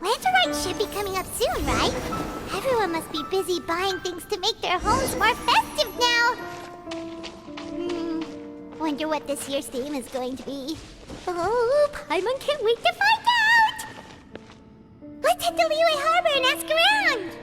Lanternite should be coming up soon, right? Everyone must be busy buying things to make their homes more festive now. Wonder what this year's theme is going to be. Oh, Paimon can't wait to find out! Let's head to Liyue Harbor and ask around!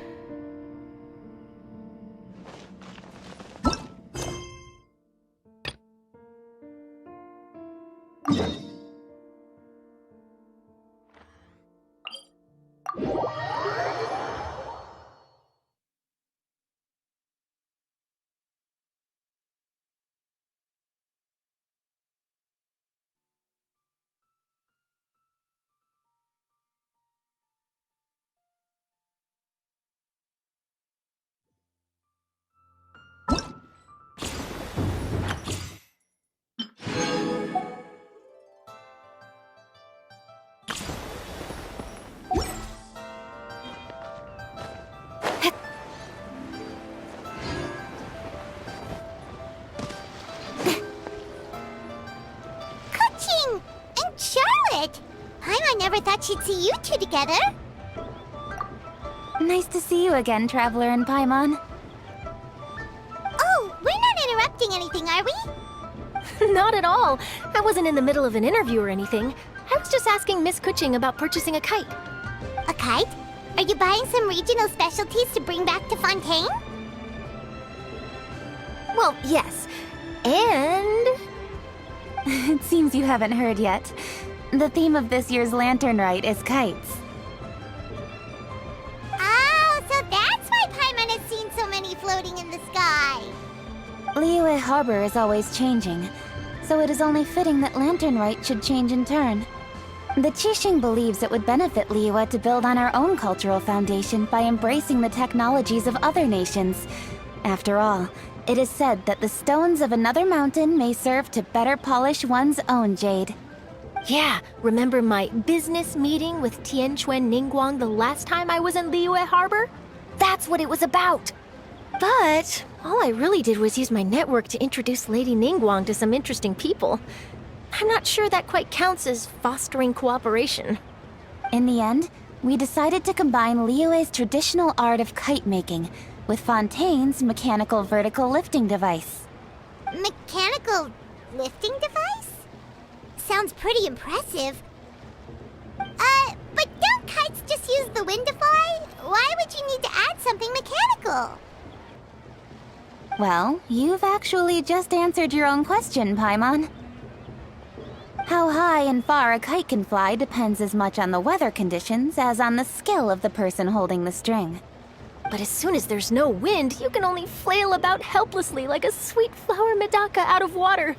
I never thought she'd see you two together. Nice to see you again, Traveler and Paimon. Oh, we're not interrupting anything, are we? Not at all. I wasn't in the middle of an interview or anything. I was just asking Miss Kuching about purchasing a kite. A kite? Are you buying some regional specialties to bring back to Fontaine? Well, yes. And... It seems you haven't heard yet. The theme of this year's Lantern Rite is kites. Oh, so that's why Paimon has seen so many floating in the sky. Liyue Harbor is always changing, so it is only fitting that Lantern Rite should change in turn. The Qixing believes it would benefit Liyue to build on our own cultural foundation by embracing the technologies of other nations. After all, it is said that the stones of another mountain may serve to better polish one's own jade. Yeah, remember my business meeting with Tianquan Ningguang the last time I was in Liyue Harbor? That's what it was about. But all I really did was use my network to introduce Lady Ningguang to some interesting people. I'm not sure that quite counts as fostering cooperation. In the end, we decided to combine Liyue's traditional art of kite making with Fontaine's mechanical vertical lifting device. Mechanical lifting device? Sounds pretty impressive. But don't kites just use the wind to fly? Why would you need to add something mechanical? Well, you've actually just answered your own question, Paimon. How high and far a kite can fly depends as much on the weather conditions as on the skill of the person holding the string. But as soon as there's no wind, you can only flail about helplessly like a sweet flower medaka out of water.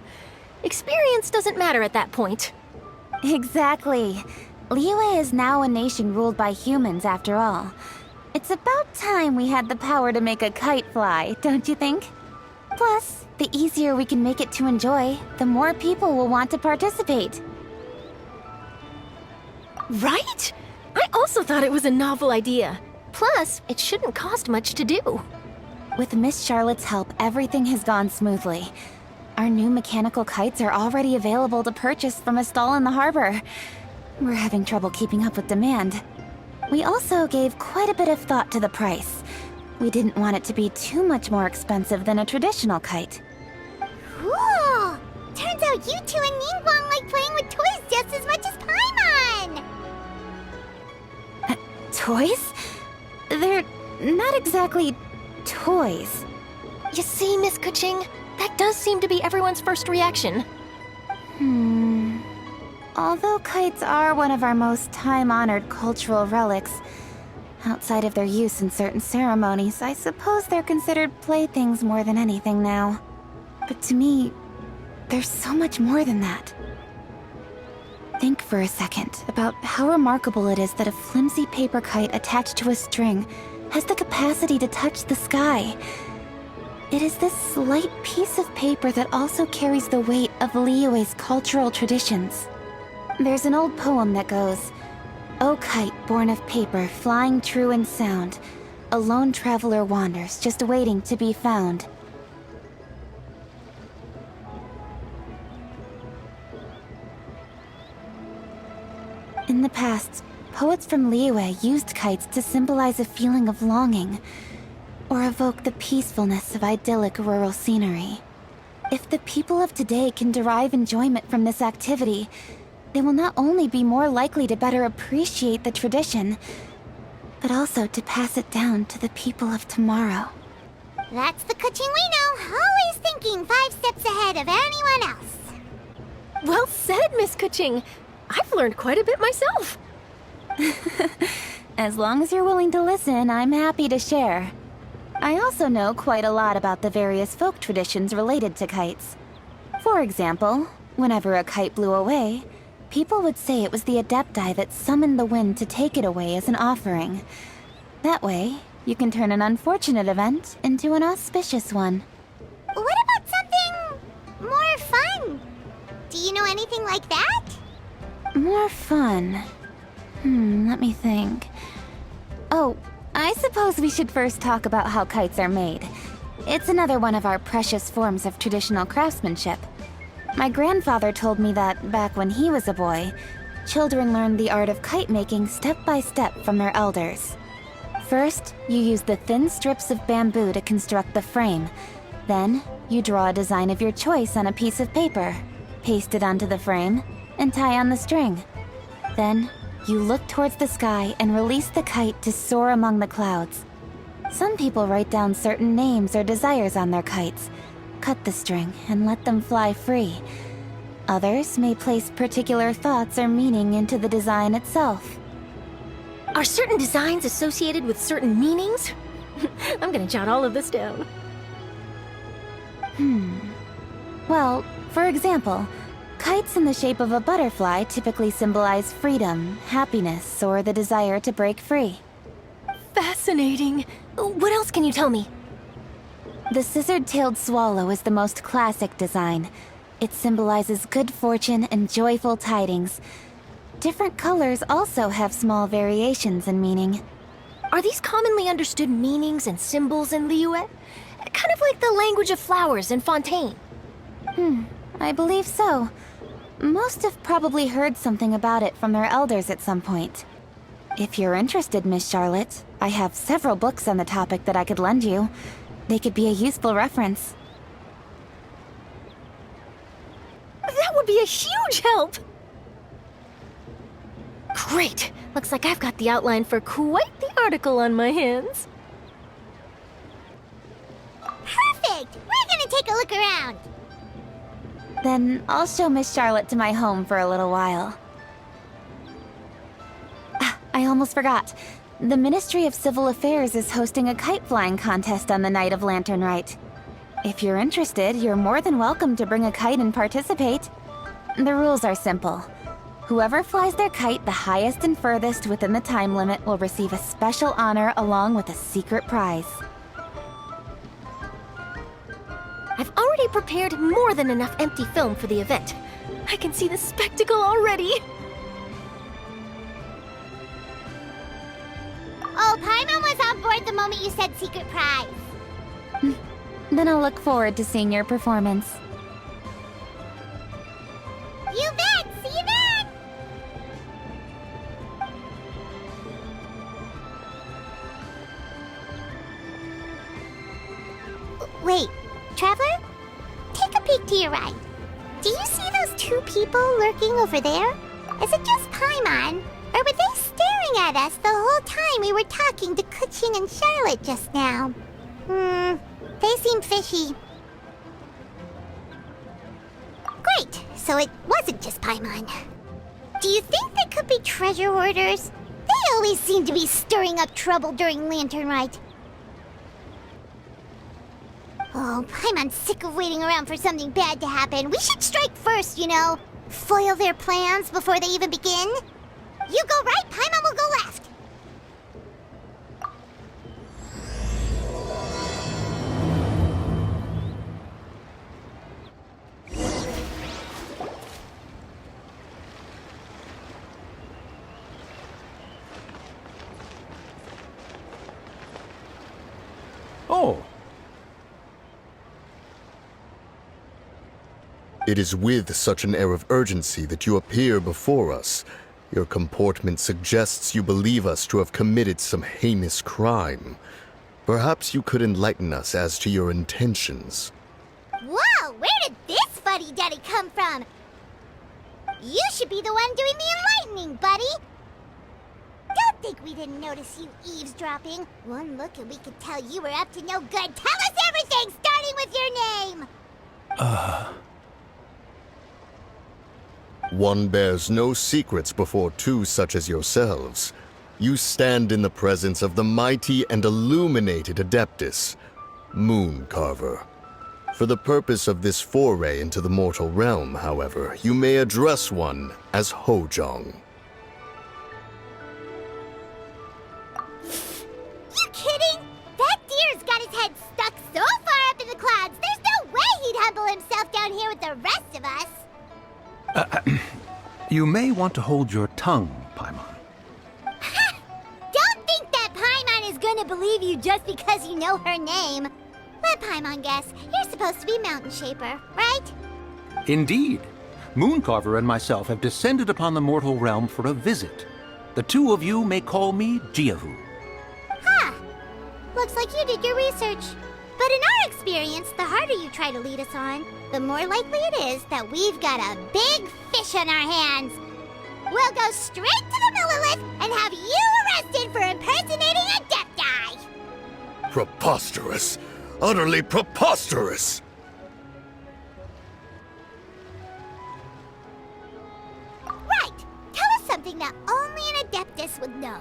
Experience doesn't matter at that point. Exactly. Liyue is now a nation ruled by humans, after all. It's about time we had the power to make a kite fly, don't you think? Plus, the easier we can make it to enjoy, the more people will want to participate. Right? I also thought it was a novel idea. Plus, it shouldn't cost much to do. With Miss Charlotte's help, everything has gone smoothly. Our new mechanical kites are already available to purchase from a stall in the harbor. We're having trouble keeping up with demand. We also gave quite a bit of thought to the price. We didn't want it to be too much more expensive than a traditional kite. Cool! Turns out you two and Ningguang like playing with toys just as much as Paimon! Toys? They're not exactly toys. You see, Miss Kuching? That does seem to be everyone's first reaction. Although kites are one of our most time-honored cultural relics, outside of their use in certain ceremonies, I suppose they're considered playthings more than anything now. But to me, there's so much more than that. Think for a second about how remarkable it is that a flimsy paper kite attached to a string has the capacity to touch the sky. It is this slight piece of paper that also carries the weight of Liyue's cultural traditions. There's an old poem that goes, "O kite born of paper, flying true in sound, a lone traveler wanders, just waiting to be found." In the past, poets from Liyue used kites to symbolize a feeling of longing, or evoke the peacefulness of idyllic rural scenery. If the people of today can derive enjoyment from this activity, they will not only be more likely to better appreciate the tradition, but also to pass it down to the people of tomorrow. That's the Kuching we know, always thinking 5 steps ahead of anyone else. Well said, Miss Kuching. I've learned quite a bit myself. As long as you're willing to listen, I'm happy to share. I also know quite a lot about the various folk traditions related to kites. For example, whenever a kite blew away, people would say it was the Adepti that summoned the wind to take it away as an offering. That way, you can turn an unfortunate event into an auspicious one. What about something more fun? Do you know anything like that? More fun? Let me think. Oh, I suppose we should first talk about how kites are made. It's another one of our precious forms of traditional craftsmanship. My grandfather told me that, back when he was a boy, children learned the art of kite making step by step from their elders. First, you use the thin strips of bamboo to construct the frame. Then, you draw a design of your choice on a piece of paper, paste it onto the frame, and tie on the string. Then, you look towards the sky and release the kite to soar among the clouds. Some people write down certain names or desires on their kites, cut the string, and let them fly free. Others may place particular thoughts or meaning into the design itself. Are certain designs associated with certain meanings? I'm gonna jot all of this down. Well, for example, kites in the shape of a butterfly typically symbolize freedom, happiness, or the desire to break free. Fascinating. What else can you tell me? The scissored-tailed swallow is the most classic design. It symbolizes good fortune and joyful tidings. Different colors also have small variations in meaning. Are these commonly understood meanings and symbols in Liyue? Kind of like the language of flowers in Fontaine. I believe so. Most have probably heard something about it from their elders at some point. If you're interested, Miss Charlotte, I have several books on the topic that I could lend you. They could be a useful reference. That would be a huge help! Great! Looks like I've got the outline for quite the article on my hands. Perfect! We're gonna take a look around. Then I'll show Miss Charlotte to my home for a little while. I almost forgot. The Ministry of Civil Affairs is hosting a kite flying contest on the night of Lantern Rite. If you're interested, you're more than welcome to bring a kite and participate. The rules are simple. Whoever flies their kite the highest and furthest within the time limit will receive a special honor along with a secret prize. I've already prepared more than enough empty film for the event. I can see the spectacle already. Oh, Paimon was on board the moment you said secret prize. Then I'll look forward to seeing your performance. You bet! See you then! Wait, Traveler? Take a peek to your right. Do you see those 2 people lurking over there? Is it just Paimon? Or were they staring at us the whole time we were talking to Kuching and Charlotte just now? They seem fishy. Great, so it wasn't just Paimon. Do you think they could be treasure hoarders? They always seem to be stirring up trouble during Lantern Rite. Oh, Paimon's sick of waiting around for something bad to happen. We should strike first, you know. Foil their plans before they even begin. You go right, Paimon will go left. Oh. It is with such an air of urgency that you appear before us. Your comportment suggests you believe us to have committed some heinous crime. Perhaps you could enlighten us as to your intentions. Whoa, where did this fuddy-duddy come from? You should be the one doing the enlightening, buddy. Don't think we didn't notice you eavesdropping. One look and we could tell you were up to no good. Tell us everything, starting with your name! One bears no secrets before two such as yourselves. You stand in the presence of the mighty and illuminated Adeptus, Mooncarver. For the purpose of this foray into the mortal realm, however, you may address one as Hojong. You kidding? That deer's got his head stuck so far up in the clouds, there's no way he'd humble himself down here with the rest of us. You may want to hold your tongue, Paimon. Don't think that Paimon is gonna believe you just because you know her name. Let Paimon guess. You're supposed to be Mountain Shaper, right? Indeed. Mooncarver and myself have descended upon the mortal realm for a visit. The two of you may call me Jiahu. Huh. Looks like you did your research. But in our experience, the harder you try to lead us on, the more likely it is that we've got a big fish on our hands. We'll go straight to the Millilith and have you arrested for impersonating a Adepti. Preposterous! Utterly preposterous! Right. Tell us something that only an Adeptus would know.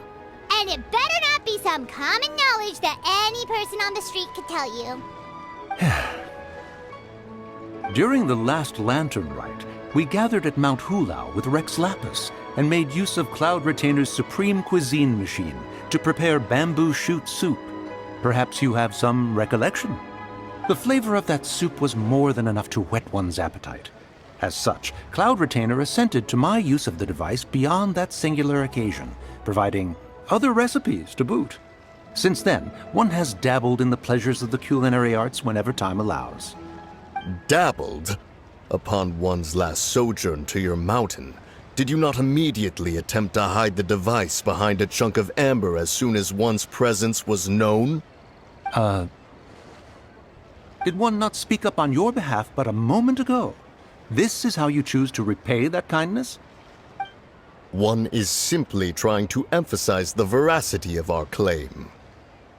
And it better not be some common knowledge that any person on the street could tell you. During the last lantern rite, we gathered at Mount Hulao with Rex Lapis and made use of Cloud Retainer's supreme cuisine machine to prepare bamboo shoot soup. Perhaps you have some recollection? The flavor of that soup was more than enough to whet one's appetite. As such, Cloud Retainer assented to my use of the device beyond that singular occasion, providing other recipes to boot. Since then, one has dabbled in the pleasures of the culinary arts whenever time allows. Dabbled? Upon one's last sojourn to your mountain, did you not immediately attempt to hide the device behind a chunk of amber as soon as one's presence was known? Did one not speak up on your behalf but a moment ago? This is how you choose to repay that kindness? One is simply trying to emphasize the veracity of our claim.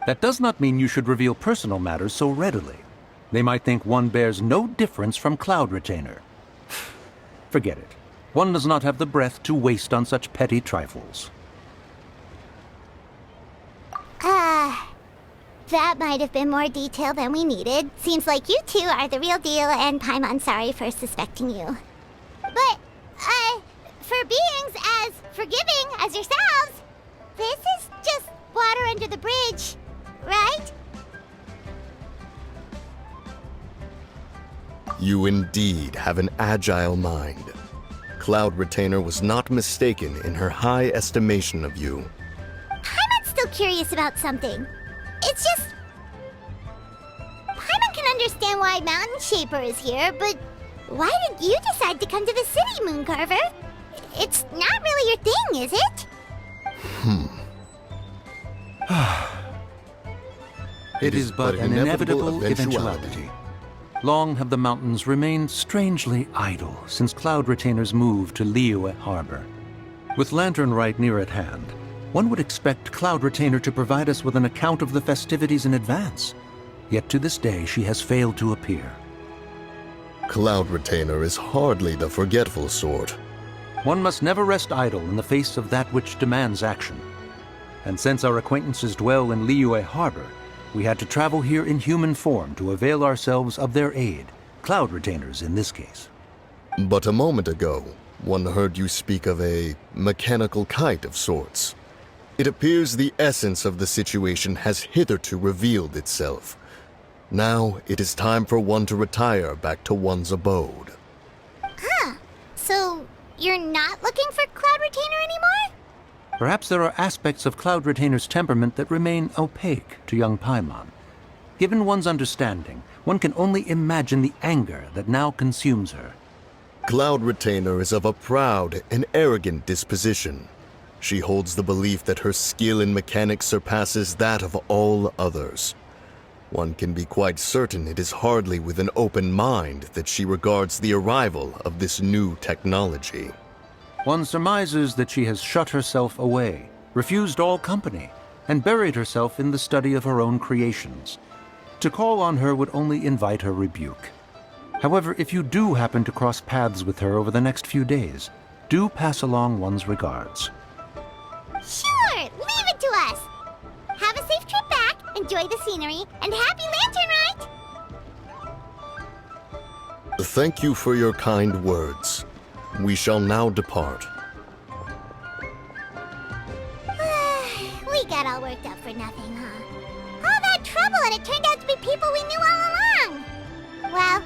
That does not mean you should reveal personal matters so readily. They might think one bears no difference from Cloud Retainer. Forget it. One does not have the breath to waste on such petty trifles. That might have been more detail than we needed. Seems like you two are the real deal, and Paimon sorry for suspecting you. But, for beings as forgiving as yourselves, this is just water under the bridge, right? You indeed have an agile mind. Cloud Retainer was not mistaken in her high estimation of you. Paimon's still curious about something. It's just... Paimon can understand why Mountain Shaper is here, but why did you decide to come to the city, Mooncarver? It's not really your thing, is it? It is but an inevitable eventuality. Long have the mountains remained strangely idle since Cloud Retainer's move to Liyue Harbor. With Lantern Rite near at hand, one would expect Cloud Retainer to provide us with an account of the festivities in advance. Yet to this day she has failed to appear. Cloud Retainer is hardly the forgetful sort. One must never rest idle in the face of that which demands action. And since our acquaintances dwell in Liyue Harbor, we had to travel here in human form to avail ourselves of their aid, Cloud Retainers in this case. But a moment ago, one heard you speak of a mechanical kite of sorts. It appears the essence of the situation has hitherto revealed itself. Now it is time for one to retire back to one's abode. So, you're not looking for Cloud Retainer anymore? Perhaps there are aspects of Cloud Retainer's temperament that remain opaque to young Paimon. Given one's understanding, one can only imagine the anger that now consumes her. Cloud Retainer is of a proud and arrogant disposition. She holds the belief that her skill in mechanics surpasses that of all others. One can be quite certain it is hardly with an open mind that she regards the arrival of this new technology. One surmises that she has shut herself away, refused all company, and buried herself in the study of her own creations. To call on her would only invite her rebuke. However, if you do happen to cross paths with her over the next few days, do pass along one's regards. Sure, leave it to us. Have a safe trip back, enjoy the scenery, and happy lantern ride! Thank you for your kind words. We shall now depart. We got all worked up for nothing, huh? All that trouble and it turned out to be people we knew all along! Well,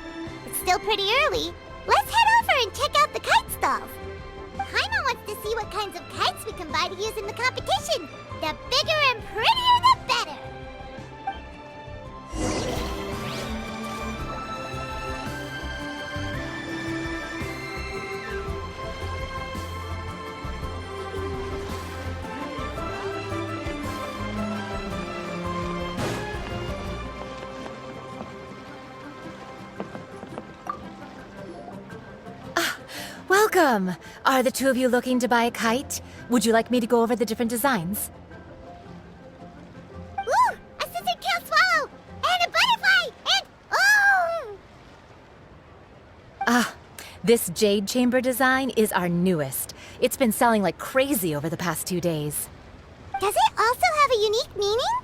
it's still pretty early. Let's head over and check out the kite stalls. Paimon wants to see what kinds of kites we can buy to use in the competition. The bigger and prettier, the better! Welcome! Are the two of you looking to buy a kite? Would you like me to go over the different designs? Ooh! A scissor-tailed swallow! And a butterfly! And... oh! This Jade Chamber design is our newest. It's been selling like crazy over the past 2 days. Does it also have a unique meaning?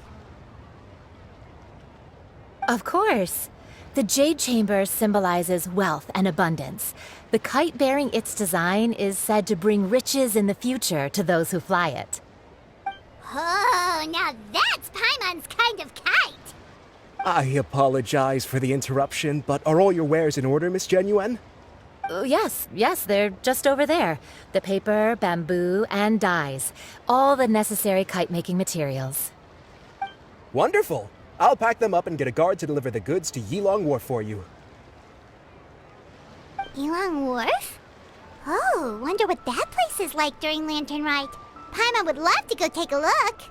Of course. The Jade Chamber symbolizes wealth and abundance. The kite bearing its design is said to bring riches in the future to those who fly it. Oh, now that's Paimon's kind of kite! I apologize for the interruption, but are all your wares in order, Miss Genuine? Yes, they're just over there. The paper, bamboo, and dyes. All the necessary kite-making materials. Wonderful! I'll pack them up and get a guard to deliver the goods to Yilong Wharf for you. Yilong Wharf? Oh, wonder what that place is like during Lantern Rite. Paimon would love to go take a look.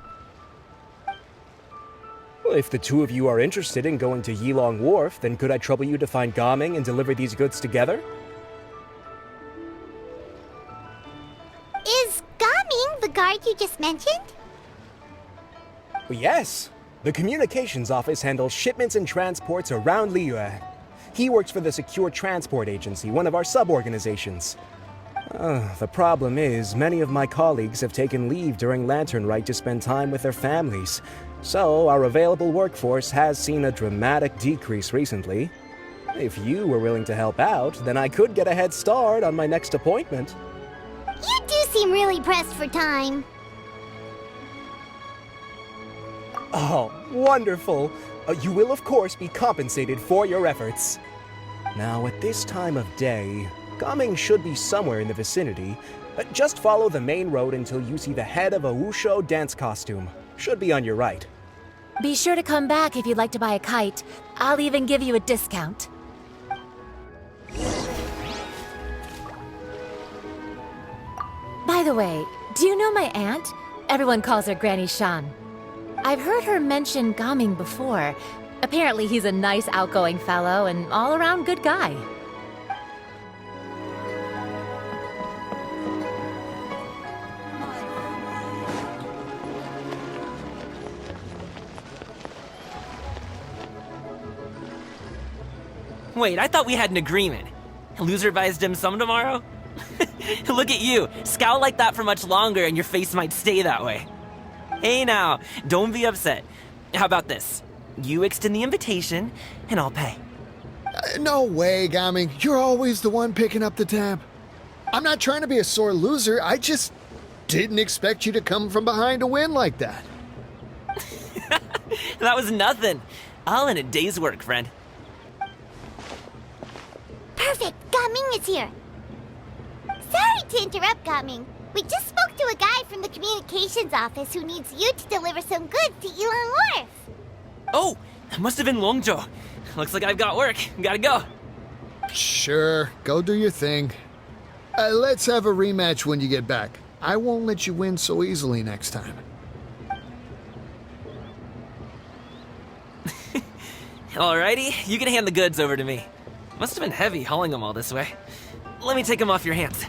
Well, if the two of you are interested in going to Yilong Wharf, then could I trouble you to find Gaming and deliver these goods together? Is Gaming the guard you just mentioned? Well, yes. The communications office handles shipments and transports around Liyue. He works for the Secure Transport Agency, one of our sub-organizations. The problem is, many of my colleagues have taken leave during Lantern Rite to spend time with their families. So, our available workforce has seen a dramatic decrease recently. If you were willing to help out, then I could get a head start on my next appointment. You do seem really pressed for time. Oh, wonderful! You will, of course, be compensated for your efforts. Now, at this time of day, Gaming should be somewhere in the vicinity. Just follow the main road until you see the head of a Wushu dance costume. Should be on your right. Be sure to come back if you'd like to buy a kite. I'll even give you a discount. By the way, do you know my aunt? Everyone calls her Granny Shan. I've heard her mention Gaming before. Apparently he's a nice, outgoing fellow and all-around good guy. Wait, I thought we had an agreement. Loser buys dim sum tomorrow? Look at you, scowl like that for much longer and your face might stay that way. Hey now, don't be upset. How about this? You extend the invitation, and I'll pay. No way, Gaming. You're always the one picking up the tab. I'm not trying to be a sore loser. I just didn't expect you to come from behind to win like that. That was nothing. All in a day's work, friend. Perfect! Gaming is here! Sorry to interrupt, Gaming. We just spoke to a guy from the communications office who needs you to deliver some goods to Yilong Wharf. Oh, that must have been Longzhou. Looks like I've got work. Gotta go. Sure, go do your thing. Let's have a rematch when you get back. I won't let you win so easily next time. Alrighty, you can hand the goods over to me. Must have been heavy hauling them all this way. Let me take them off your hands.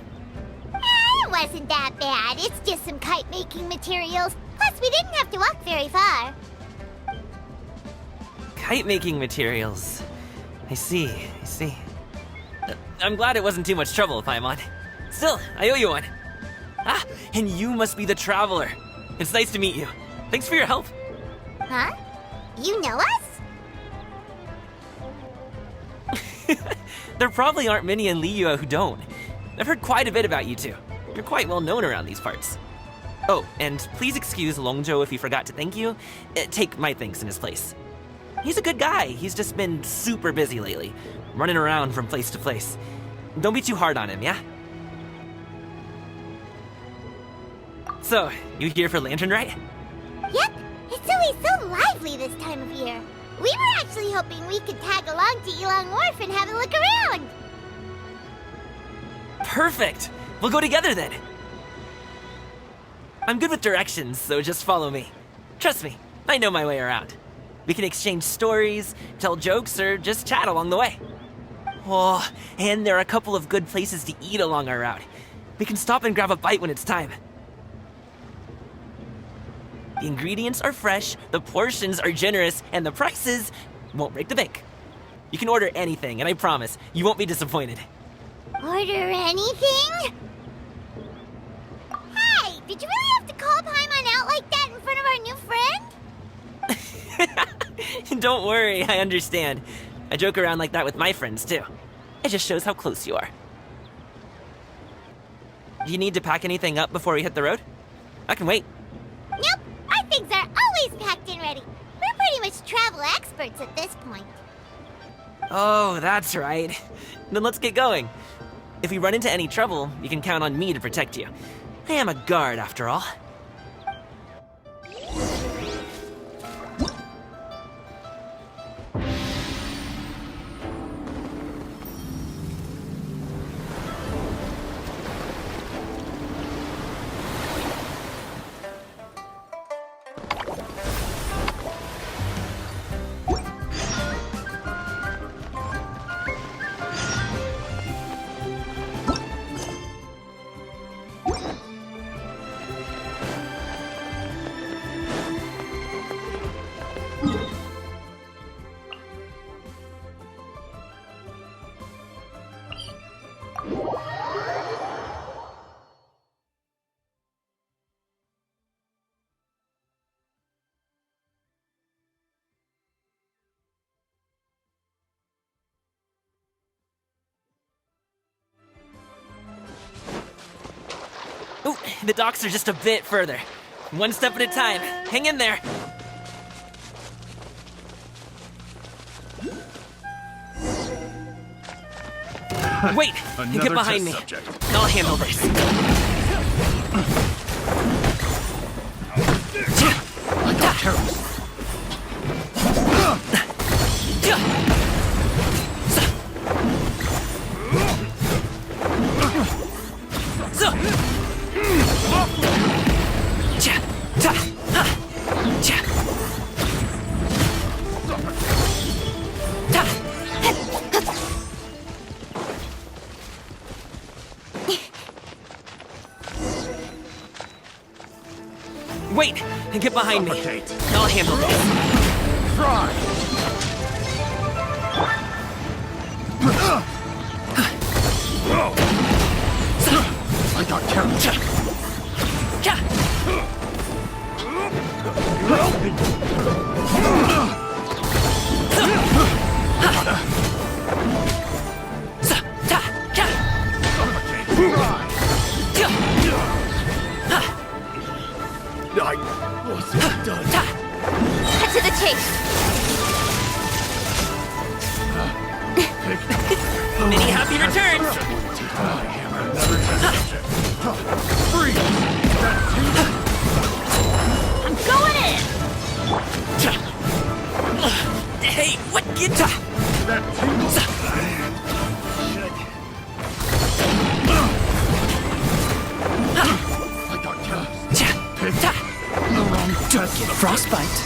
It wasn't that bad. It's just some kite-making materials. Plus, we didn't have to walk very far. Kite-making materials. I see. I'm glad it wasn't too much trouble, Paimon. Still, I owe you one. Ah, and you must be the traveler. It's nice to meet you. Thanks for your help. Huh? You know us? There probably aren't many in Liyue who don't. I've heard quite a bit about you two. You're quite well known around these parts. Oh, and please excuse Longzhou if he forgot to thank you. Take my thanks in his place. He's a good guy. He's just been super busy lately, running around from place to place. Don't be too hard on him, yeah? So, you here for Lantern Rite? Yep. It's always so lively this time of year. We were actually hoping we could tag along to Elong Wharf and have a look around. Perfect! We'll go together then. I'm good with directions, so just follow me. Trust me, I know my way around. We can exchange stories, tell jokes, or just chat along the way. Oh, and there are a couple of good places to eat along our route. We can stop and grab a bite when it's time. The ingredients are fresh, the portions are generous, and the prices won't break the bank. You can order anything, and I promise, you won't be disappointed. Order anything? Hey, did you really have to call Paimon out like that in front of our new friend? Don't worry, I understand. I joke around like that with my friends, too. It just shows how close you are. Do you need to pack anything up before we hit the road? I can wait. Nope, our things are always packed and ready. We're pretty much travel experts at this point. Oh, that's right. Then let's get going. If we run into any trouble, you can count on me to protect you. I am a guard, after all. Ooh, the docks are just a bit further. One step at a time. Hang in there. Wait, get behind me. I'll handle this. I got careless. Wait, and get behind me. I'll handle this. Try. I got careless. I wasn't done. Cut to the chase. Many happy returns. My hammer never touched it. Freeze! I'm going in. Hey, what get That tingle. Frostbite.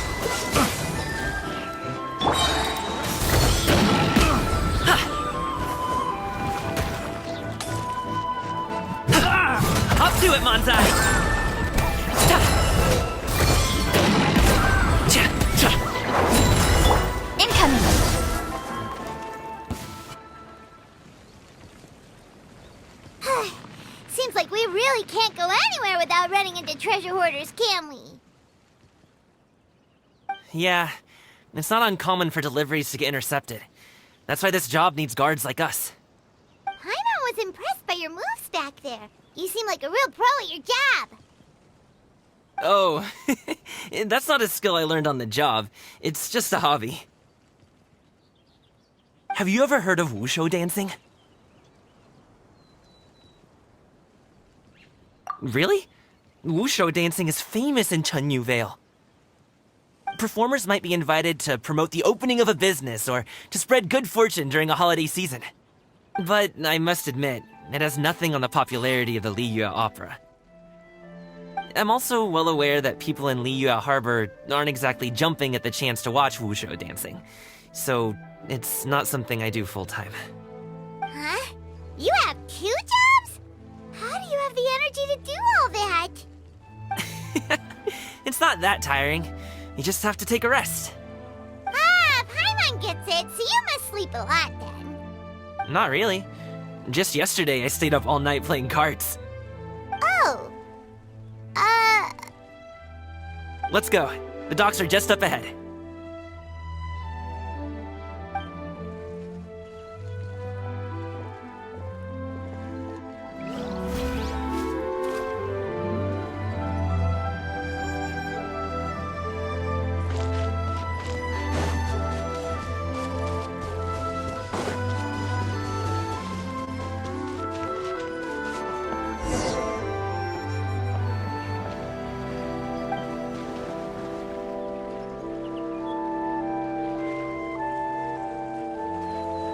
Up to it, Monzai! Incoming! Seems like we really can't go anywhere without running into treasure hoarders, can we? Yeah, it's not uncommon for deliveries to get intercepted. That's why this job needs guards like us. Paimon was impressed by your moves back there. You seem like a real pro at your job. Oh, that's not a skill I learned on the job. It's just a hobby. Have you ever heard of wushu dancing? Really? Wushu dancing is famous in Chunyu Vale. Performers might be invited to promote the opening of a business or to spread good fortune during a holiday season. But I must admit, it has nothing on the popularity of the Liyue Opera. I'm also well aware that people in Liyue Harbor aren't exactly jumping at the chance to watch wushu dancing, so it's not something I do full-time. Huh? You have 2 jobs? How do you have the energy to do all that? It's not that tiring. You just have to take a rest. Ah, Paimon gets it, so you must sleep a lot then. Not really. Just yesterday I stayed up all night playing cards. Oh. Let's go. The docks are just up ahead.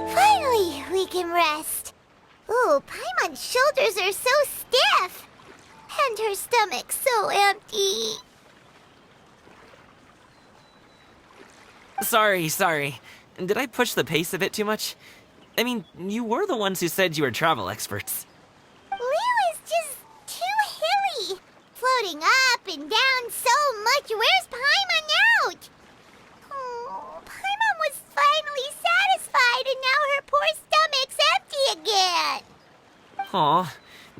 Finally, we can rest. Ooh, Paimon's shoulders are so stiff. And her stomach so empty. Sorry. Did I push the pace a bit too much? I mean, you were the ones who said you were travel experts. Liu is just too hilly. Floating up and down so much. Where's Paimon out? Oh, Paimon was finally satisfied and now her poor stomach's empty again. Aw,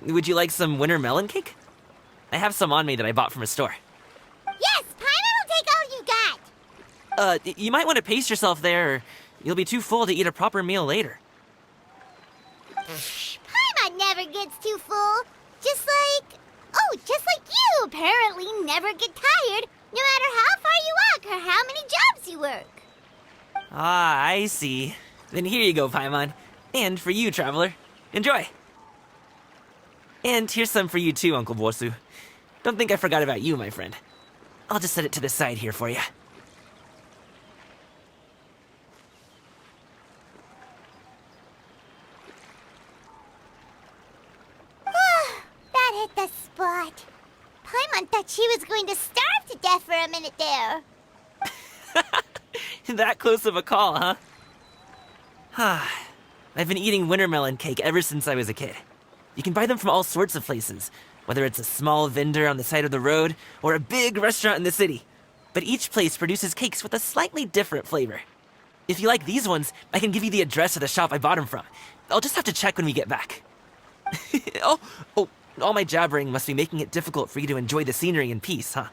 would you like some winter melon cake? I have some on me that I bought from a store. Yes, Paimon will take all you got. You might want to pace yourself there, or you'll be too full to eat a proper meal later. Paimon never gets too full. Just like you apparently never get tired, no matter how far you walk or how many jobs you work. Ah, I see. Then here you go, Paimon. And for you, traveler. Enjoy. And here's some for you too, Uncle Bosu. Don't think I forgot about you, my friend. I'll just set it to the side here for you. That hit the spot. Paimon thought she was going to starve to death for a minute there. That close of a call, huh? I've been eating winter melon cake ever since I was a kid. You can buy them from all sorts of places, whether it's a small vendor on the side of the road or a big restaurant in the city. But each place produces cakes with a slightly different flavor. If you like these ones, I can give you the address of the shop I bought them from. I'll just have to check when we get back. Oh, all my jabbering must be making it difficult for you to enjoy the scenery in peace, huh?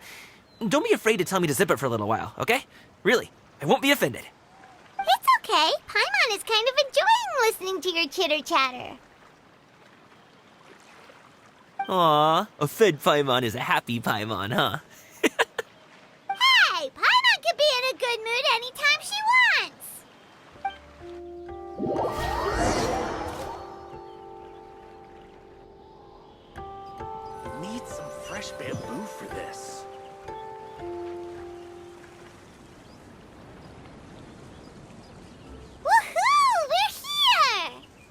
Don't be afraid to tell me to zip it for a little while, okay? Really, I won't be offended. It's okay. Paimon is kind of enjoying listening to your chitter-chatter. Aw, a fed Paimon is a happy Paimon, huh? Hey, Paimon can be in a good mood anytime she wants. Need some fresh bamboo for this. Woohoo! We're here!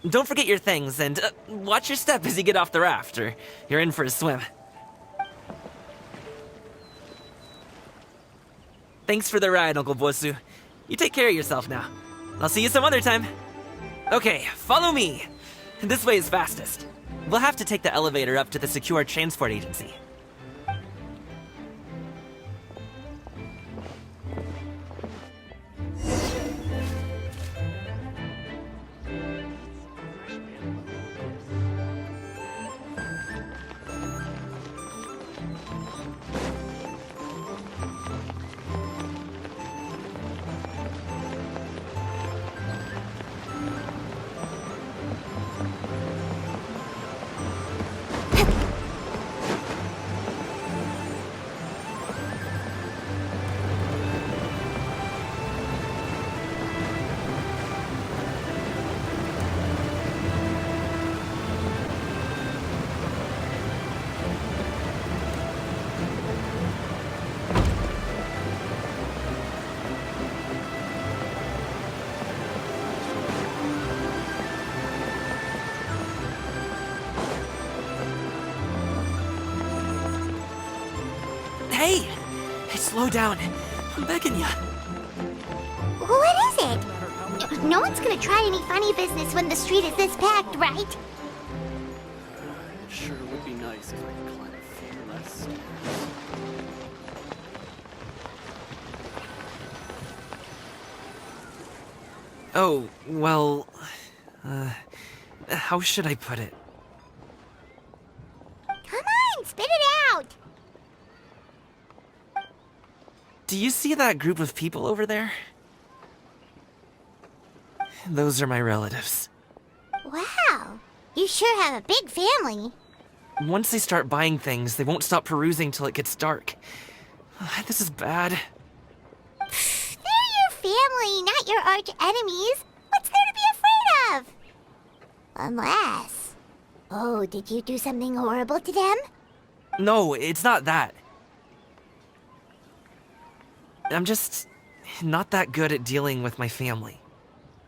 Don't forget your things, and watch your step as you get off the raft, or you're in for a swim. Thanks for the ride, Uncle Bosu. You take care of yourself now. I'll see you some other time. Okay, follow me. This way is fastest. We'll have to take the elevator up to the Secure Transport Agency. Hey! Slow down. I'm begging ya. What is it? No one's gonna try any funny business when the street is this packed, right? It sure would be nice if I could climb a few less stairs. Oh, well... how should I put it? Come on, spit it out! Do you see that group of people over there? Those are my relatives. Wow, you sure have a big family. Once they start buying things, they won't stop perusing till it gets dark. This is bad. They're your family, not your arch enemies. What's there to be afraid of? Unless... Oh, did you do something horrible to them? No, it's not that. I'm just not that good at dealing with my family.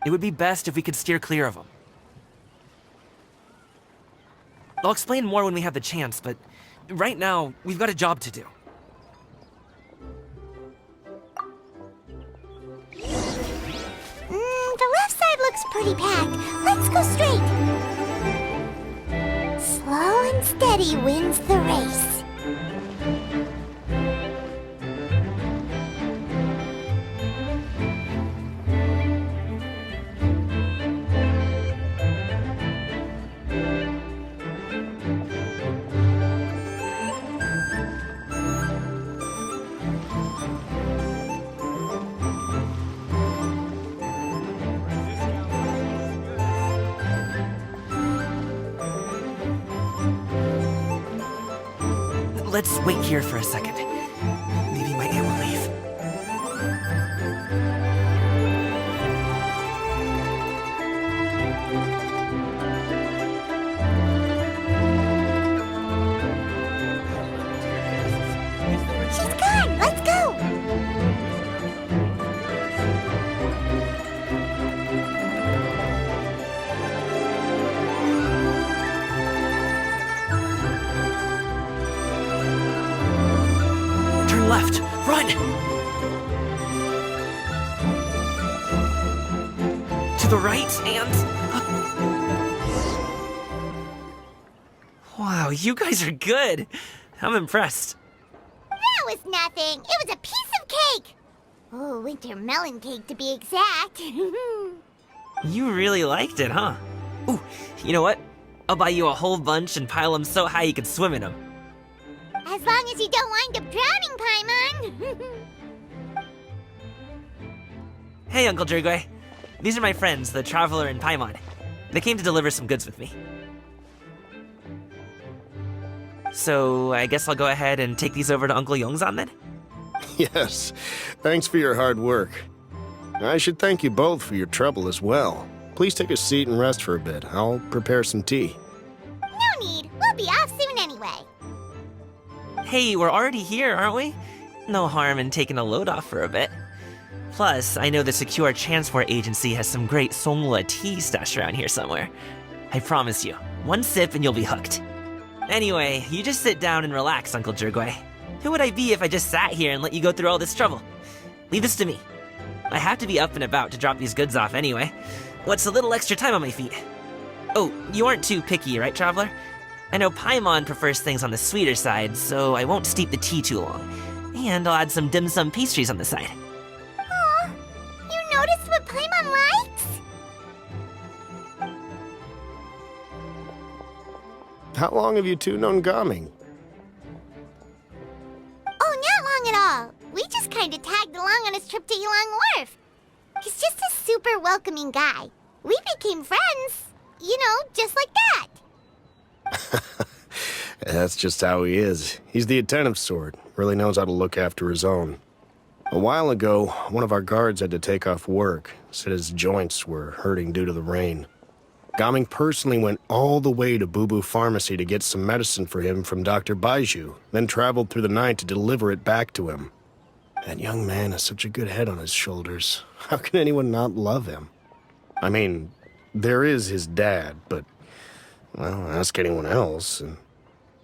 It would be best if we could steer clear of them. I'll explain more when we have the chance, but right now, we've got a job to do. The left side looks pretty packed. Let's go straight. Slow and steady wins the race. Let's wait here for a second. Maybe my aunt will leave. She's gone. Let's go. Turn left. Run! To the right and... Wow, you guys are good. I'm impressed. That was nothing. It was a piece of cake. Oh, winter melon cake to be exact. You really liked it, huh? Ooh, you know what? I'll buy you a whole bunch and pile them so high you can swim in them. As long as you don't wind up drowning, Paimon. Hey, Uncle Jirgwe. These are my friends, the Traveler and Paimon. They came to deliver some goods with me. So, I guess I'll go ahead and take these over to Uncle Yongzan then? Yes, thanks for your hard work. I should thank you both for your trouble as well. Please take a seat and rest for a bit. I'll prepare some tea. No need. We'll be off soon anyway. Hey, we're already here, aren't we? No harm in taking a load off for a bit. Plus, I know the Secure Transport Agency has some great Songhua tea stashed around here somewhere. I promise you, one sip and you'll be hooked. Anyway, you just sit down and relax, Uncle Jirgwe. Who would I be if I just sat here and let you go through all this trouble? leave this to me. I have to be up and about to drop these goods off anyway. What's a little extra time on my feet? Oh, you aren't too picky, right, Traveler? I know Paimon prefers things on the sweeter side, so I won't steep the tea too long. And I'll add some dim sum pastries on the side. Aw, you noticed what Paimon likes? How long have you two known Gaming? Oh, not long at all. We just kinda tagged along on his trip to Yulong Wharf. He's just a super welcoming guy. We became friends. You know, just like that. That's just how he is. He's the attentive sort, really knows how to look after his own. A while ago, one of our guards had to take off work, said his joints were hurting due to the rain. Gaming personally went all the way to Boo Boo Pharmacy to get some medicine for him from Dr. Baiju, then traveled through the night to deliver it back to him. That young man has such a good head on his shoulders. How can anyone not love him? I mean, there is his dad, but, well, ask anyone else, and...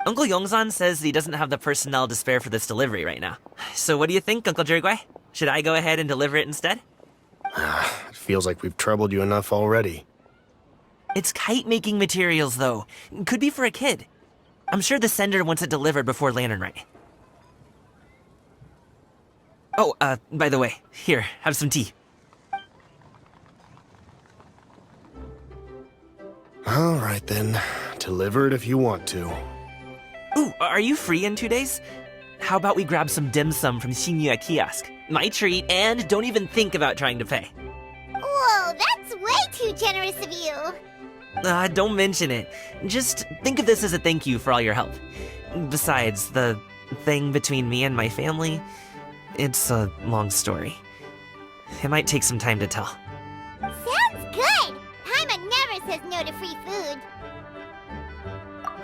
Uncle Yongzan says he doesn't have the personnel to spare for this delivery right now. So what do you think, Uncle Jirgwei? Should I go ahead and deliver it instead? It feels like we've troubled you enough already. It's kite-making materials, though. Could be for a kid. I'm sure the sender wants it delivered before Lantern Rite. Oh, by the way, here, have some tea. All right, then. Deliver it if you want to. Ooh, are you free in 2 days? How about we grab some dim sum from Shinya Kiosk? My treat, and don't even think about trying to pay. Whoa, that's way too generous of you. Don't mention it. Just think of this as a thank you for all your help. Besides, the thing between me and my family, it's a long story. It might take some time to tell. Sounds good. Paimon never says no to free food.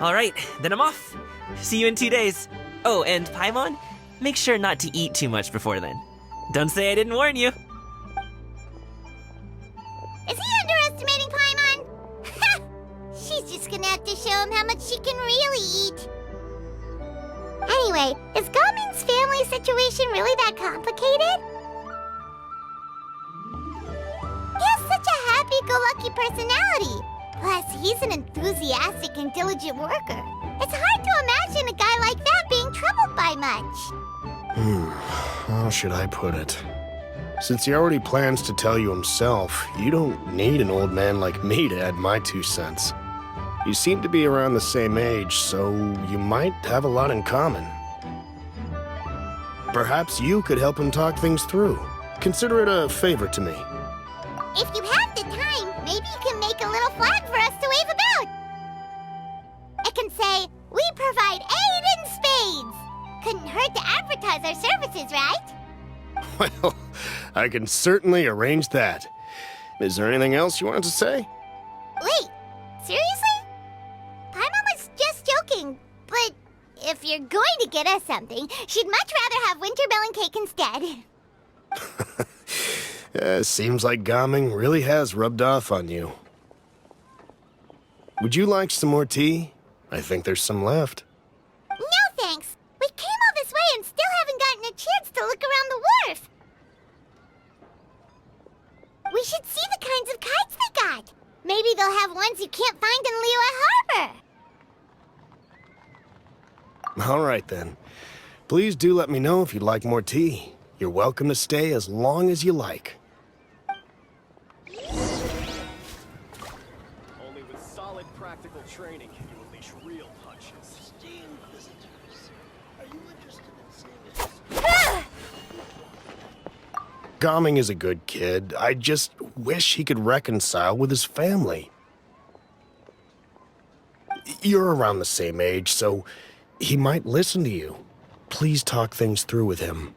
Alright, then I'm off. See you in 2 days. Oh, and Paimon, make sure not to eat too much before then. Don't say I didn't warn you. Is he underestimating Paimon? Ha! She's just gonna have to show him how much she can really eat. Anyway, is Gaming's family situation really that complicated? He has such a happy-go-lucky personality. Plus, he's an enthusiastic and diligent worker. It's hard to imagine a guy like that being troubled by much. How should I put it? Since he already plans to tell you himself, you don't need an old man like me to add my 2 cents. You seem to be around the same age, so you might have a lot in common. Perhaps you could help him talk things through. Consider it a favor to me. If you have the time, maybe you can make a little flag for us to wave about. It can say, "We provide aid in spades." Couldn't hurt to advertise our services, right? Well, I can certainly arrange that. Is there anything else you wanted to say? Wait, seriously? Paimon was just joking, but if you're going to get us something, she'd much rather have wintermelon cake instead. Seems like Gaming really has rubbed off on you. Would you like some more tea? I think there's some left. No thanks. We came all this way and still haven't gotten a chance to look around the wharf. We should see the kinds of kites they got. Maybe they'll have ones you can't find in Liyue Harbor. All right, then. Please do let me know if you'd like more tea. You're welcome to stay as long as you like. Only with solid practical training can you unleash real punches. Esteemed visitors, are you interested in seeing Gaming is a good kid. I just wish he could reconcile with his family. You're around the same age, so he might listen to you. Please talk things through with him.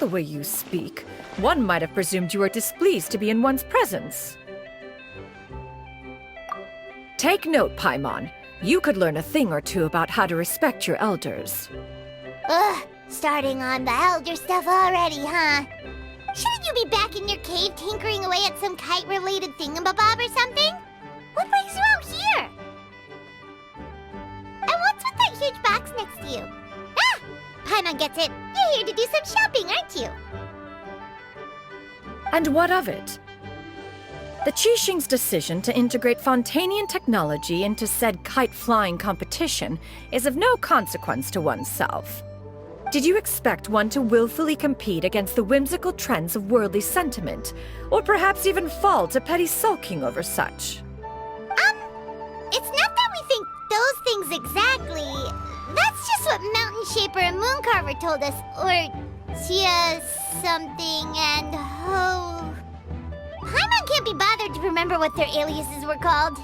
the way you speak, one might have presumed you were displeased to be in one's presence. Take note, Paimon. You could learn a thing or two about how to respect your elders. Ugh, starting on the elder stuff already, huh? Shouldn't you be back in your cave tinkering away at some kite-related thingamabob or something? What brings you out here? And what's with that huge box next to you? Ah! Paimon gets it. You're here to do some shopping, aren't you? And what of it? The Qixing's decision to integrate Fontanian technology into said kite-flying competition is of no consequence to oneself. Did you expect one to willfully compete against the whimsical trends of worldly sentiment, or perhaps even fall to petty sulking over such? It's not that we think those things exactly. That's just what Mountain Shaper and Mooncarver told us, or Tia something and Ho. Paimon can't be bothered to remember what their aliases were called.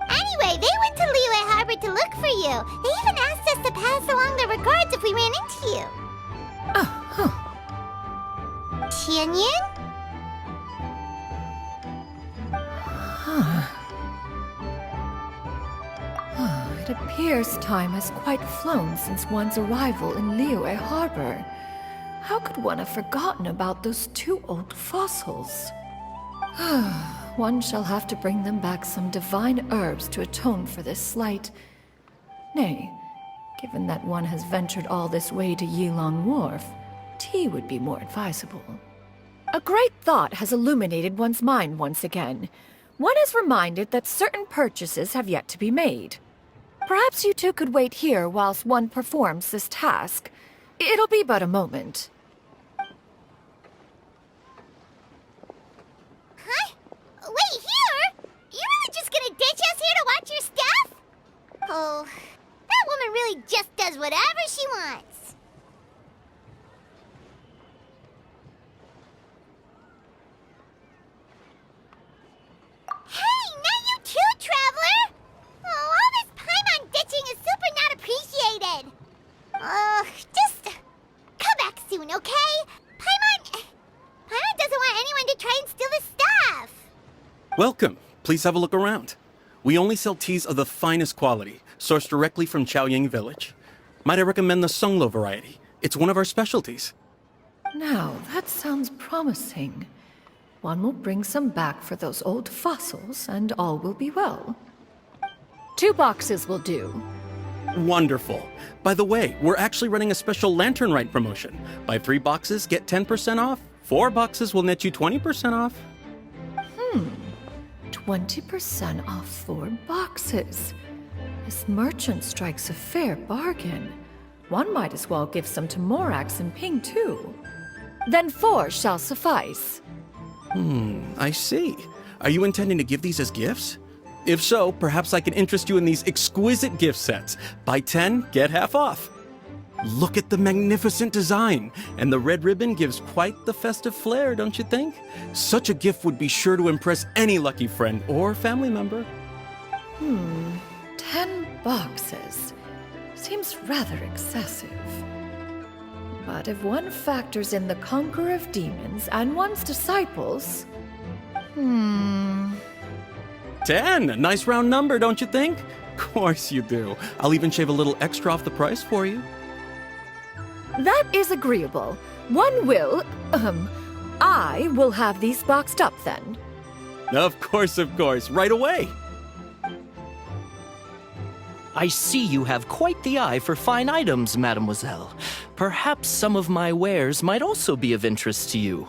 Anyway, they went to Liyue Harbor to look for you. They even asked us to pass along their regards if we ran into you. Tianyin? It appears time has quite flown since one's arrival in Liyue Harbor. How could one have forgotten about those two old fossils? One shall have to bring them back some divine herbs to atone for this slight. Nay, given that one has ventured all this way to Yilong Wharf, tea would be more advisable. A great thought has illuminated one's mind once again. One is reminded that certain purchases have yet to be made. Perhaps you two could wait here whilst one performs this task. It'll be but a moment. Huh? Wait, here? You're really just gonna ditch us here to watch your stuff? Oh, that woman really just does whatever she wants. Hey, not you too, Traveler! Oh, all this Paimon ditching is super not appreciated. Just come back soon, okay? Paimon doesn't want anyone to try and steal his stuff. Welcome. Please have a look around. We only sell teas of the finest quality, sourced directly from Chaoying Village. Might I recommend the Songlo variety? It's one of our specialties. Now, that sounds promising. One will bring some back for those old fossils, and all will be well. 2 boxes will do. Wonderful. By the way, we're actually running a special Lantern Rite promotion. Buy 3 boxes, get 10% off. 4 boxes will net you 20% off. 20% off 4 boxes. This merchant strikes a fair bargain. One might as well give some to Morax and Ping, too. Then 4 shall suffice. I see. Are you intending to give these as gifts? If so, perhaps I can interest you in these exquisite gift sets. Buy 10, get half off. Look at the magnificent design, and the red ribbon gives quite the festive flair, don't you think? Such a gift would be sure to impress any lucky friend or family member. 10 boxes. Seems rather excessive. But if one factors in the Conqueror of Demons and one's disciples... 10! A nice round number, don't you think? Of course you do. I'll even shave a little extra off the price for you. That is agreeable. One will, I will have these boxed up then. Of course, right away. I see you have quite the eye for fine items, mademoiselle. Perhaps some of my wares might also be of interest to you.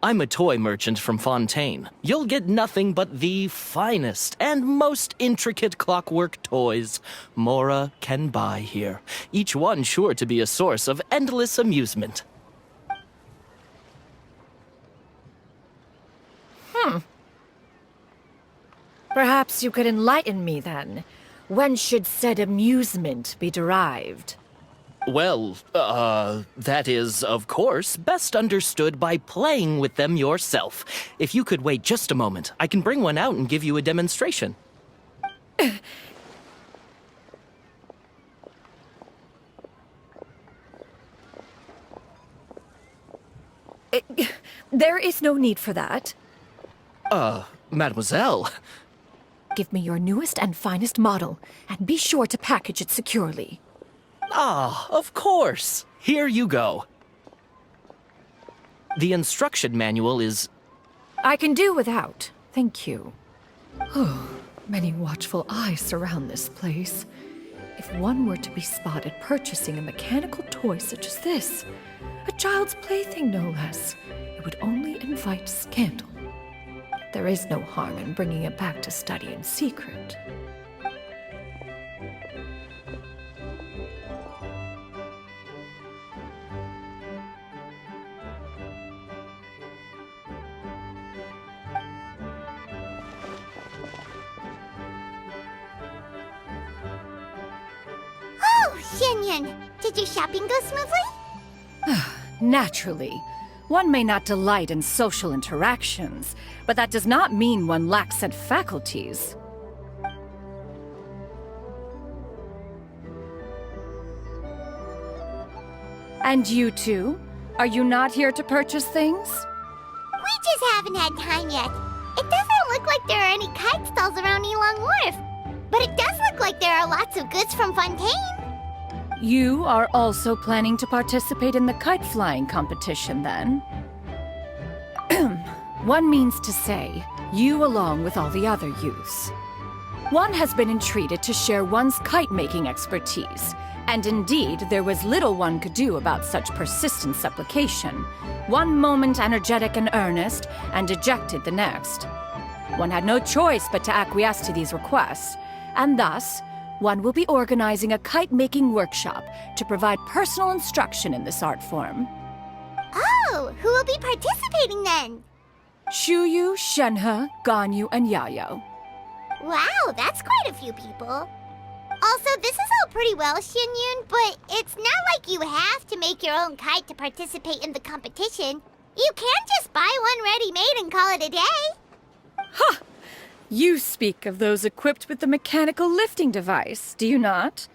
I'm a toy merchant from Fontaine. You'll get nothing but the finest and most intricate clockwork toys Mora can buy here. Each one sure to be a source of endless amusement. Perhaps you could enlighten me then. When should said amusement be derived? Well, that is, of course, best understood by playing with them yourself. If you could wait just a moment, I can bring one out and give you a demonstration. There is no need for that. Mademoiselle. Give me your newest and finest model, and be sure to package it securely. Ah, of course. Here you go. The instruction manual is... I can do without, thank you. Oh, many watchful eyes surround this place. If one were to be spotted purchasing a mechanical toy such as this, a child's plaything no less, it would only invite scandal. There is no harm in bringing it back to study in secret. Oh, Xianyan, did your shopping go smoothly? Naturally. One may not delight in social interactions, but that does not mean one lacks said faculties. And you two? Are you not here to purchase things? We just haven't had time yet. It doesn't look like there are any kite stalls around Elong Wharf, but it does look like there are lots of goods from Fontaine. You are also planning to participate in the kite flying competition, then? One means to say, you along with all the other youths. One has been entreated to share one's kite-making expertise, and indeed, there was little one could do about such persistent supplication. One moment energetic and earnest, and dejected the next. One had no choice but to acquiesce to these requests, and thus, one will be organizing a kite-making workshop to provide personal instruction in this art form. Oh, who will be participating then? Shuyu, Shenhe, Ganyu, and Yayo. Wow, that's quite a few people. Also, this is all pretty well, Xianyun, but it's not like you have to make your own kite to participate in the competition. You can just buy one ready-made and call it a day. Ha! You speak of those equipped with the mechanical lifting device, do you not?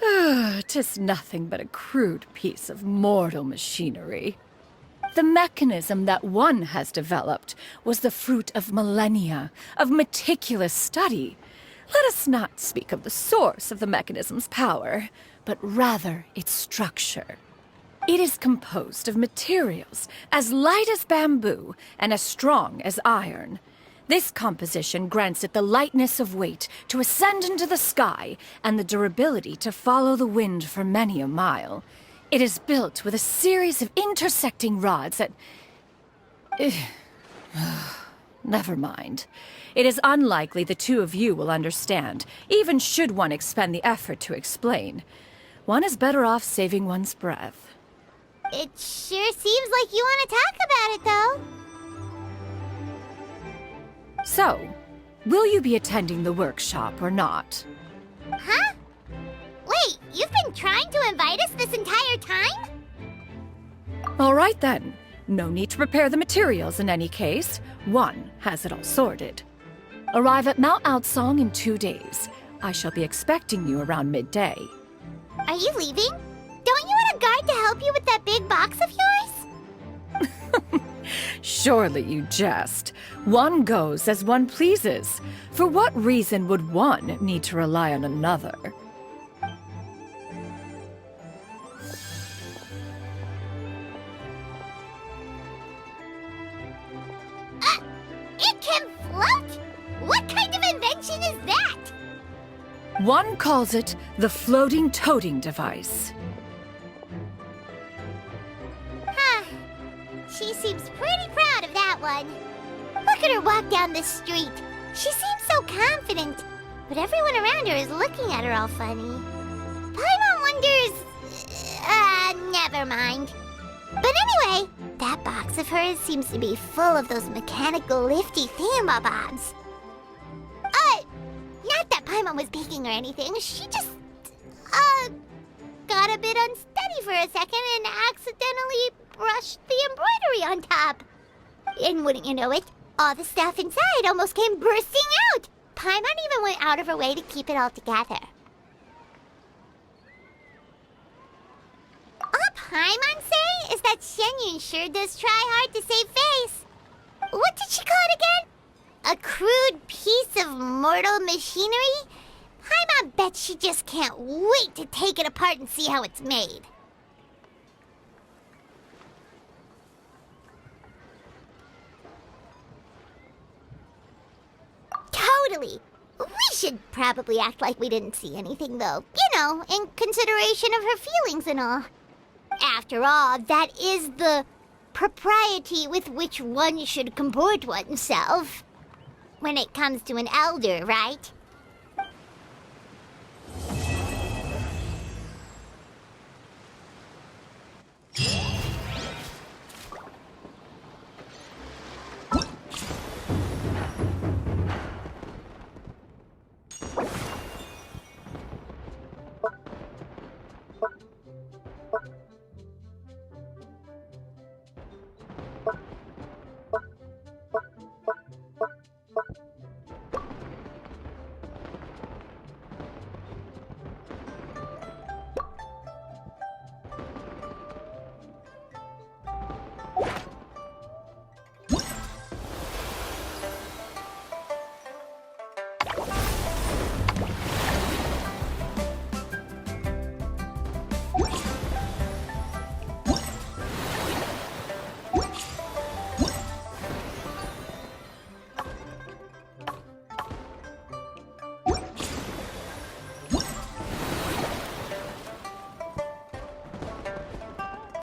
'Tis nothing but a crude piece of mortal machinery. The mechanism that one has developed was the fruit of millennia of meticulous study. Let us not speak of the source of the mechanism's power, but rather its structure. It is composed of materials as light as bamboo and as strong as iron. This composition grants it the lightness of weight to ascend into the sky and the durability to follow the wind for many a mile. It is built with a series of intersecting rods that... Never mind. It is unlikely the two of you will understand, even should one expend the effort to explain. One is better off saving one's breath. It sure seems like you want to talk about it, though. So, will you be attending the workshop or not? Huh? Wait, you've been trying to invite us this entire time? All right then. No need to prepare the materials in any case. One has it all sorted. Arrive at Mount Outsong in 2 days. I shall be expecting you around midday. Are you leaving? Don't you want a guard to help you with that big box of yours? Surely you jest. One goes as one pleases. For what reason would one need to rely on another? It can float? What kind of invention is that? One calls it the floating toting device. Huh. She seems pretty proud of that one. Look at her walk down the street. She seems so confident, but everyone around her is looking at her all funny. Paimon wonders... never mind. But anyway, that box of hers seems to be full of those mechanical lifty thingamabobs. Not that Paimon was peeking or anything. She just, got a bit unsteady for a second and accidentally brushed the embroidery on top. And wouldn't you know it, all the stuff inside almost came bursting out. Paimon even went out of her way to keep it all together. All Paimon say is that That Shenyun sure does try hard to save face. What did she call it again? A crude piece of mortal machinery? Paimon bets she just can't wait to take it apart and see how it's made. Totally. We should probably act like we didn't see anything, though. You know, in consideration of her feelings and all. After all, that is the propriety with which one should comport oneself. When it comes to an elder, right?